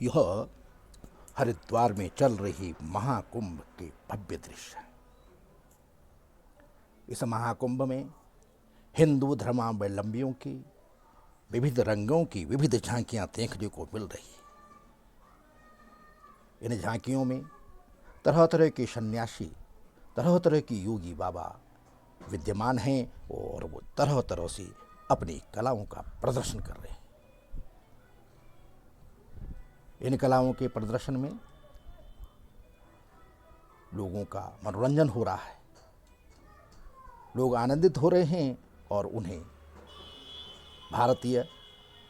यह हरिद्वार में चल रही महाकुंभ के भव्य दृश्य है। इस महाकुंभ में हिंदू धर्मावलंबियों की विविध रंगों की विविध झांकियां देखने को मिल रही है। इन झांकियों में तरह तरह के सन्यासी, तरह तरह की योगी बाबा विद्यमान हैं और वो तरह तरह से अपनी कलाओं का प्रदर्शन कर रहे हैं। इन कलाओं के प्रदर्शन में लोगों का मनोरंजन हो रहा है, लोग आनंदित हो रहे हैं और उन्हें भारतीय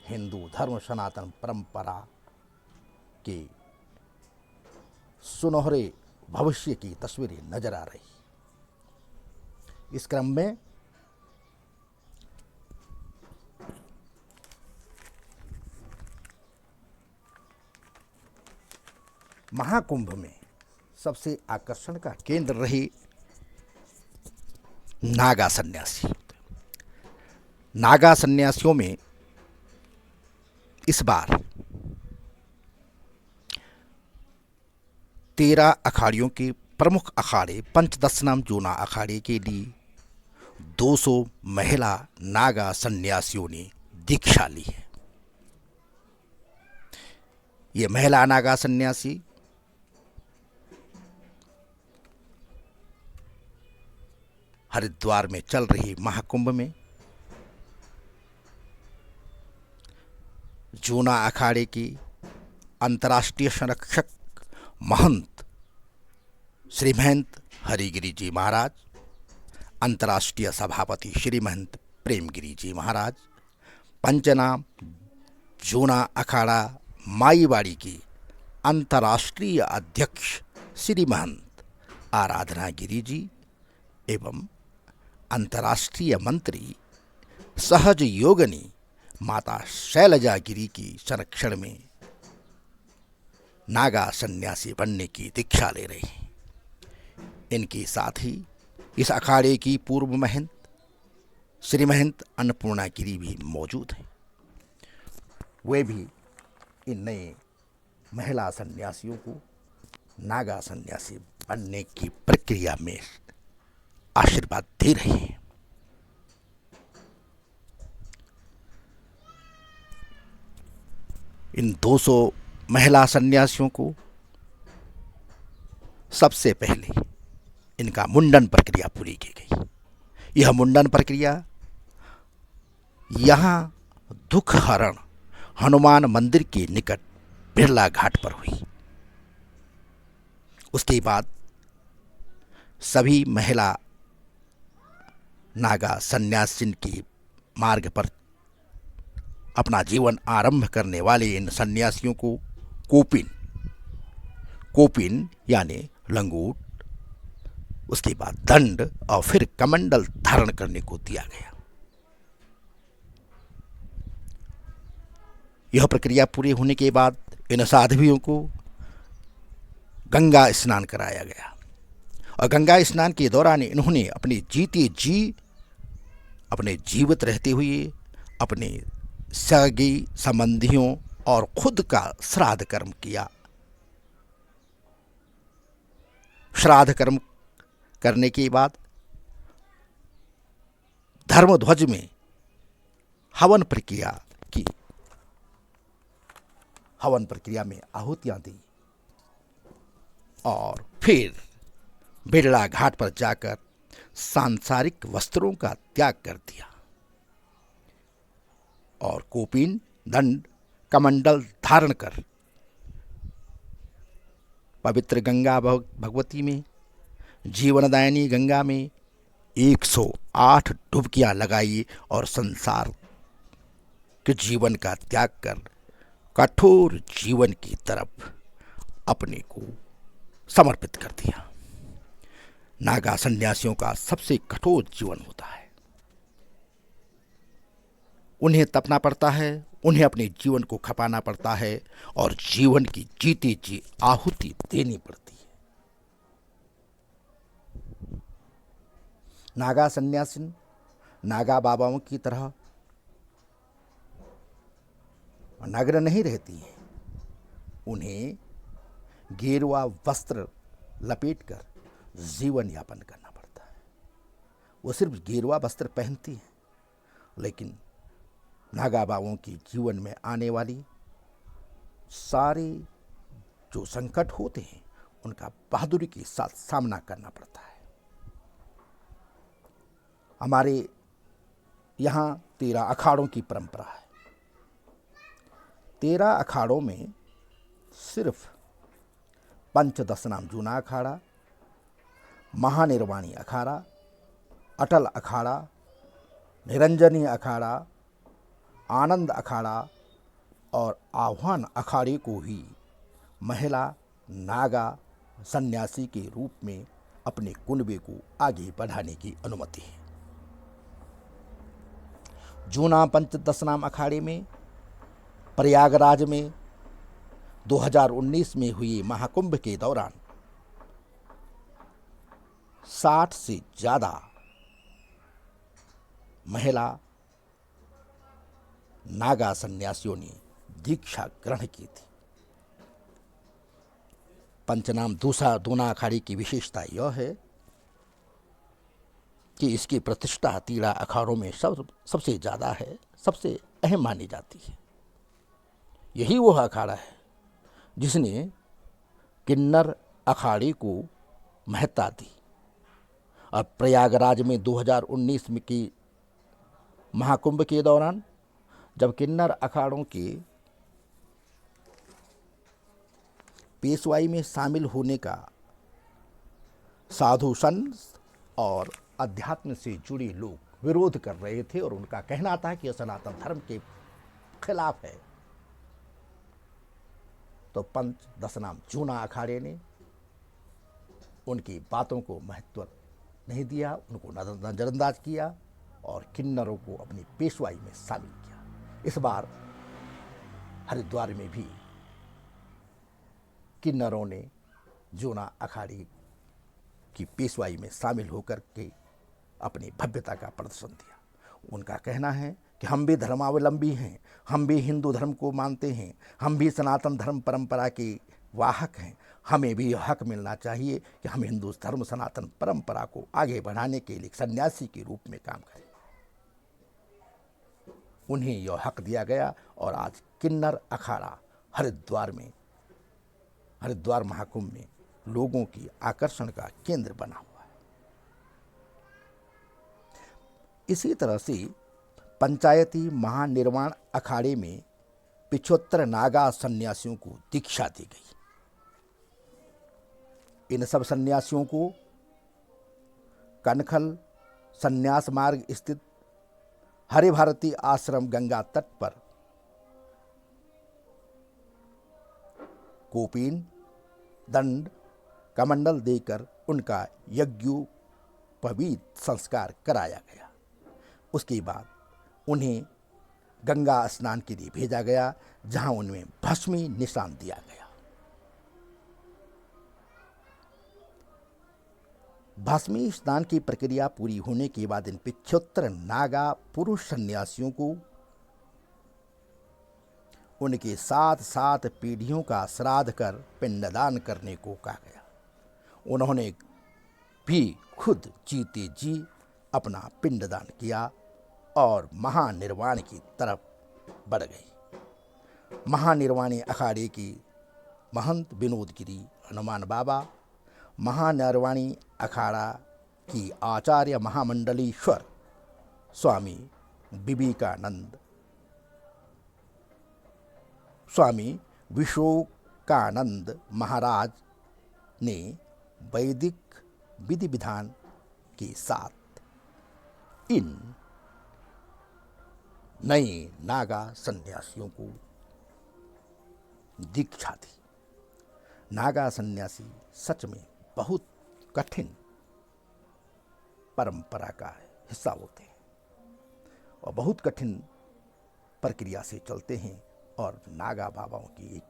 हिंदू धर्म सनातन परंपरा के सुनहरे भविष्य की तस्वीरें नजर आ रही। इस क्रम में महाकुंभ में सबसे आकर्षण का केंद्र रहे नागा सन्यासी। नागा सन्यासियों में इस बार 13 अखाड़ियों के प्रमुख अखाड़े पंचदशनाम जूना अखाड़े के लिए 200 महिला नागा सन्यासियों ने दीक्षा ली है। ये महिला नागा सन्यासी हरिद्वार में चल रही महाकुंभ में जूना अखाड़े की अंतर्राष्ट्रीय संरक्षक महंत श्री महंत हरिगिरी जी महाराज, अंतर्राष्ट्रीय सभापति श्री महंत प्रेमगिरी जी महाराज, पंचनाम जूना अखाड़ा माईवाड़ी की अंतर्राष्ट्रीय अध्यक्ष श्री महंत आराधना गिरी जी एवं अंतर्राष्ट्रीय मंत्री सहज योगिनी माता शैलजा गिरी की संरक्षण में नागा सन्यासी बनने की दीक्षा ले रहे हैं। इनके साथ ही इस अखाड़े की पूर्व महंत श्री महंत अन्नपूर्णा गिरी भी मौजूद हैं। वे भी इन नए महिला सन्यासियों को नागा सन्यासी बनने की प्रक्रिया में आशीर्वाद दे रहे हैं। इन 200 महिला सन्यासियों को सबसे पहले इनका मुंडन प्रक्रिया पूरी की गई। यह मुंडन प्रक्रिया यहाँ दुख हरण हनुमान मंदिर के निकट बिरला घाट पर हुई। उसके बाद सभी महिला नागा सन्यासिन के मार्ग पर अपना जीवन आरंभ करने वाले इन सन्यासियों को कोपिन यानी लंगोट, उसके बाद दंड और फिर कमंडल धारण करने को दिया गया। यह प्रक्रिया पूरी होने के बाद इन साध्वियों को गंगा स्नान कराया गया और गंगा स्नान के दौरान इन्होंने अपने जीते जी अपने जीवित रहते हुए अपने सगी संबंधियों और खुद का श्राद्ध कर्म किया। श्राद्ध कर्म करने के बाद धर्मध्वज में हवन प्रक्रिया की। हवन प्रक्रिया में आहुतियां दी और फिर बिरला घाट पर जाकर सांसारिक वस्त्रों का त्याग कर दिया और कोपिन दंड कमंडल धारण कर पवित्र गंगा भगवती में जीवनदायिनी गंगा में 108 डुबकियां लगाई और संसार के जीवन का त्याग कर कठोर जीवन की तरफ अपने को समर्पित कर दिया। नागा सन्यासियों का सबसे कठोर जीवन होता है। उन्हें तपना पड़ता है, उन्हें अपने जीवन को खपाना पड़ता है और जीवन की जीती जी आहुति देनी पड़ती है। नागा सन्यासिन नागा बाबाओं की तरह नग्न नहीं रहती हैं। उन्हें गेरुआ वस्त्र लपेटकर जीवन यापन करना पड़ता है। वो सिर्फ गेरुआ वस्त्र पहनती हैं, लेकिन नागा बाबों की जीवन में आने वाली सारे जो संकट होते हैं उनका बहादुरी के साथ सामना करना पड़ता है। हमारे यहाँ 13 अखाड़ों की परंपरा है। 13 अखाड़ों में सिर्फ पंचदशनाम जूना अखाड़ा, महानिर्वाणी अखाड़ा, अटल अखाड़ा, निरंजनी अखाड़ा, आनंद अखाड़ा और आह्वान अखाड़े को ही महिला नागा सन्यासी के रूप में अपने कुनबे को आगे बढ़ाने की अनुमति है। जूना पंचदशनाम अखाड़े में प्रयागराज में 2019 में हुई महाकुंभ के दौरान 60 से ज़्यादा महिला नागा सन्यासियों ने दीक्षा ग्रहण की थी। पंचनाम दूना अखाड़े की विशेषता यह है कि इसकी प्रतिष्ठा 13 अखाड़ों में सबसे ज़्यादा है, सबसे अहम मानी जाती है। यही वह अखाड़ा है जिसने किन्नर अखाड़े को महत्ता दी। और प्रयागराज में 2019 में की महाकुंभ के दौरान जब किन्नर अखाड़ों के पेशवाई में शामिल होने का साधु संत और अध्यात्म से जुड़े लोग विरोध कर रहे थे और उनका कहना था कि यह सनातन धर्म के खिलाफ है, तो पंचदशनाम जूना अखाड़े ने उनकी बातों को महत्व नहीं दिया, उनको नजरअंदाज किया और किन्नरों को अपनी पेशवाई में शामिल किया। इस बार हरिद्वार में भी किन्नरों ने जूना अखाड़े की पेशवाई में शामिल होकर के अपनी भव्यता का प्रदर्शन दिया। उनका कहना है कि हम भी धर्मावलंबी हैं, हम भी हिंदू धर्म को मानते हैं, हम भी सनातन धर्म परंपरा के वाहक हैं, हमें भी यह हक मिलना चाहिए कि हम हिंदू धर्म सनातन परंपरा को आगे बढ़ाने के लिए सन्यासी के रूप में काम करें। उन्हें यह हक दिया गया और आज किन्नर अखाड़ा हरिद्वार महाकुंभ में लोगों की आकर्षण का केंद्र बना हुआ है। इसी तरह से पंचायती महानिर्वाण अखाड़े में 75 नागा सन्यासियों को दीक्षा दी गई। इन सब सन्यासियों को कनखल सन्यास मार्ग स्थित हरे भारती आश्रम गंगा तट पर कोपीन दंड कमंडल देकर उनका यज्ञोपवीत संस्कार कराया गया। उसके बाद उन्हें गंगा स्नान के लिए भेजा गया, जहां उनमें भस्मी निशान दिया गया। भस्मी स्नान की प्रक्रिया पूरी होने के बाद इन 75 नागा पुरुष सन्यासियों को उनके साथ पीढ़ियों का श्राद्ध कर पिंडदान करने को कहा गया। उन्होंने भी खुद जीते जी अपना पिंडदान किया और महानिर्वाण की तरफ बढ़ गई। महानिर्वाणी अखाड़े की महंत विनोद गिरी हनुमान बाबा, महानिर्वाणी अखाड़ा की आचार्य महामंडलीश्वर स्वामी विवेकानंद, स्वामी विशोकानंद महाराज ने वैदिक विधि विधान के साथ इन नए नागा सन्यासियों को दीक्षा दी। नागा सन्यासी सच में बहुत कठिन परंपरा का हिस्सा होते हैं और बहुत कठिन प्रक्रिया से चलते हैं और नागा बाबाओं की एक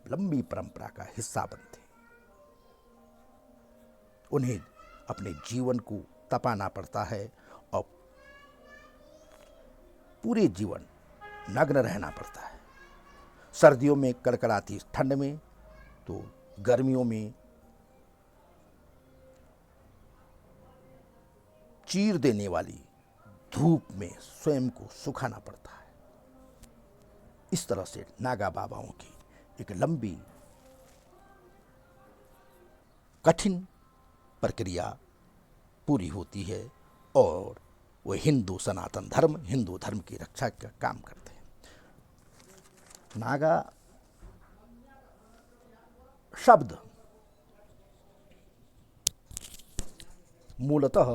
लंबी परंपरा का हिस्सा बनते हैं। उन्हें अपने जीवन को तपाना पड़ता है और पूरे जीवन नग्न रहना पड़ता है। सर्दियों में कड़कड़ाती ठंड में तो गर्मियों में चीर देने वाली धूप में स्वयं को सुखाना पड़ता है। इस तरह से नागा बाबाओं की एक लंबी कठिन प्रक्रिया पूरी होती है और वो हिंदू सनातन धर्म, हिंदू धर्म की रक्षा का काम करते हैं। नागा शब्द मूलतः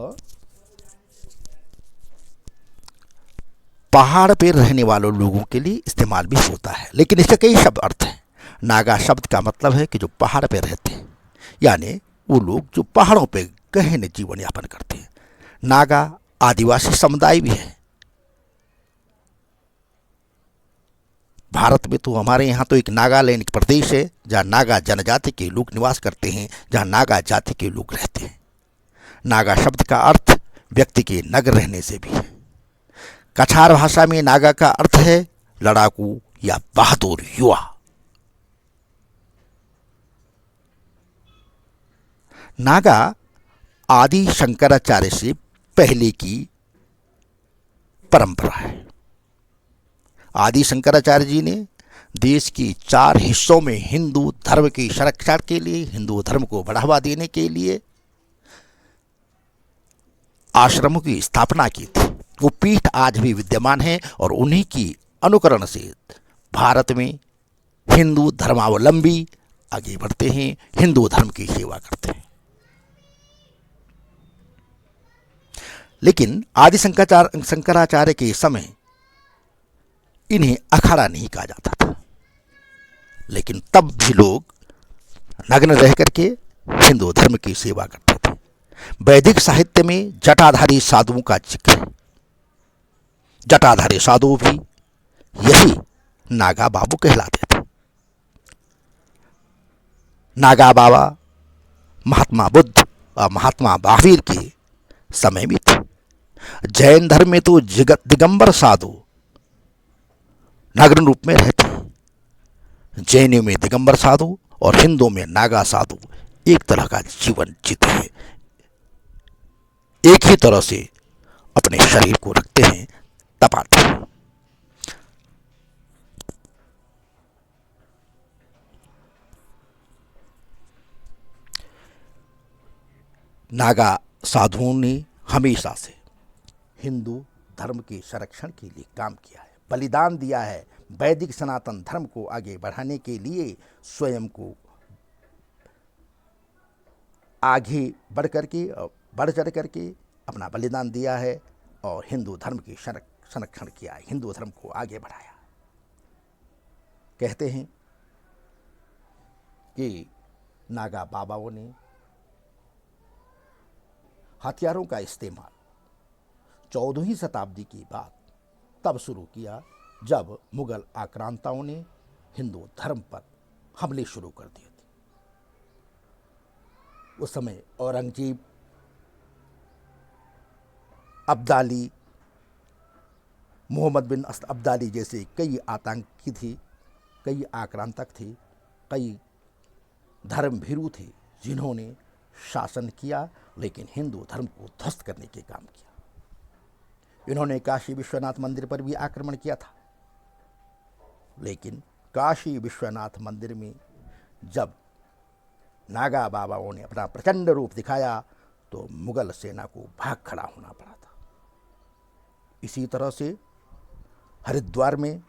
पहाड़ पर रहने वालों लोगों के लिए इस्तेमाल भी होता है, लेकिन इसके कई शब्द अर्थ हैं। नागा शब्द का मतलब है कि जो पहाड़ पर रहते हैं, यानी वो लोग जो पहाड़ों पर गहन जीवन यापन करते हैं। नागा आदिवासी समुदाय भी है। भारत में तो हमारे यहाँ तो एक नागालैंड एक प्रदेश है जहाँ नागा जनजाति के लोग निवास करते हैं, जहाँ नागा जाति के लोग रहते हैं। नागा शब्द का अर्थ व्यक्ति के नग्न रहने से भी है। कछार भाषा में नागा का अर्थ है लड़ाकू या बहादुर युवा। नागा आदि शंकराचार्य से पहले की परंपरा है। आदि शंकराचार्य जी ने देश के 4 हिस्सों में हिंदू धर्म की संरक्षा के लिए, हिंदू धर्म को बढ़ावा देने के लिए आश्रमों की स्थापना की थी। वो पीठ आज भी विद्यमान है और उन्हीं की अनुकरण से भारत में हिंदू धर्मावलंबी आगे बढ़ते हैं, हिंदू धर्म की सेवा करते हैं। लेकिन आदि शंकराचार्य के समय इन्हें अखाड़ा नहीं कहा जाता था, लेकिन तब भी लोग नग्न रह करके हिंदू धर्म की सेवा करते थे। वैदिक साहित्य में जटाधारी साधुओं का जिक्र है। जटाधारी साधु भी यही नागा बाबू कहलाते थे। नागा बाबा महात्मा बुद्ध और महात्मा महावीर के समय में थे। जैन धर्म में तो दिगंबर साधु नग्न रूप में रहते हैं। जैनियों में दिगंबर साधु और हिंदुओं में नागा साधु एक तरह का जीवन जीते हैं, एक ही तरह से अपने शरीर को रखते हैं, तपाते हैं। नागा साधुओं ने हमेशा से हिंदू धर्म के संरक्षण के लिए काम किया है, बलिदान दिया है। वैदिक सनातन धर्म को आगे बढ़ाने के लिए स्वयं को आगे बढ़ चढ़ करके अपना बलिदान दिया है और हिंदू धर्म की संरक्षण किया है, हिंदू धर्म को आगे बढ़ाया। कहते हैं कि नागा बाबाओं ने हथियारों का इस्तेमाल 14वीं शताब्दी की बात तब शुरू किया जब मुगल आक्रांताओं ने हिंदू धर्म पर हमले शुरू कर दिए थे। उस समय औरंगजेब, अब्दाली, मोहम्मद बिन अब्दाली जैसे कई आतंकी थे, कई आक्रांतक थे, कई धर्मभीरु थे जिन्होंने शासन किया, लेकिन हिंदू धर्म को ध्वस्त करने के काम किया। इन्होंने काशी विश्वनाथ मंदिर पर भी आक्रमण किया था, लेकिन काशी विश्वनाथ मंदिर में जब नागा बाबाओं ने अपना प्रचंड रूप दिखाया तो मुगल सेना को भाग खड़ा होना पड़ा था। इसी तरह से हरिद्वार में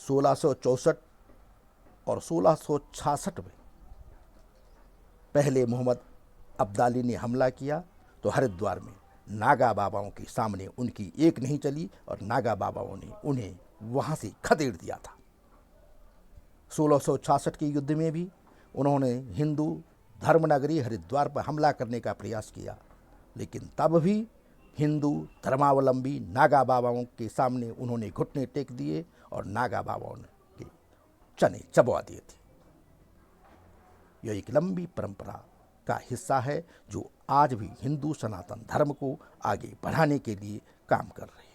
1664 और 1666 में पहले मोहम्मद अब्दाली ने हमला किया तो हरिद्वार में नागा बाबाओं के सामने उनकी एक नहीं चली और नागा बाबाओं ने उन्हें वहाँ से खदेड़ दिया था। 1666 के युद्ध में भी उन्होंने हिंदू धर्मनगरी हरिद्वार पर हमला करने का प्रयास किया, लेकिन तब भी हिंदू धर्मावलंबी नागा बाबाओं के सामने उन्होंने घुटने टेक दिए और नागा बाबाओं के चने चबवा दिए थे। यह एक लंबी परंपरा का हिस्सा है जो आज भी हिंदू सनातन धर्म को आगे बढ़ाने के लिए काम कर रहे हैं।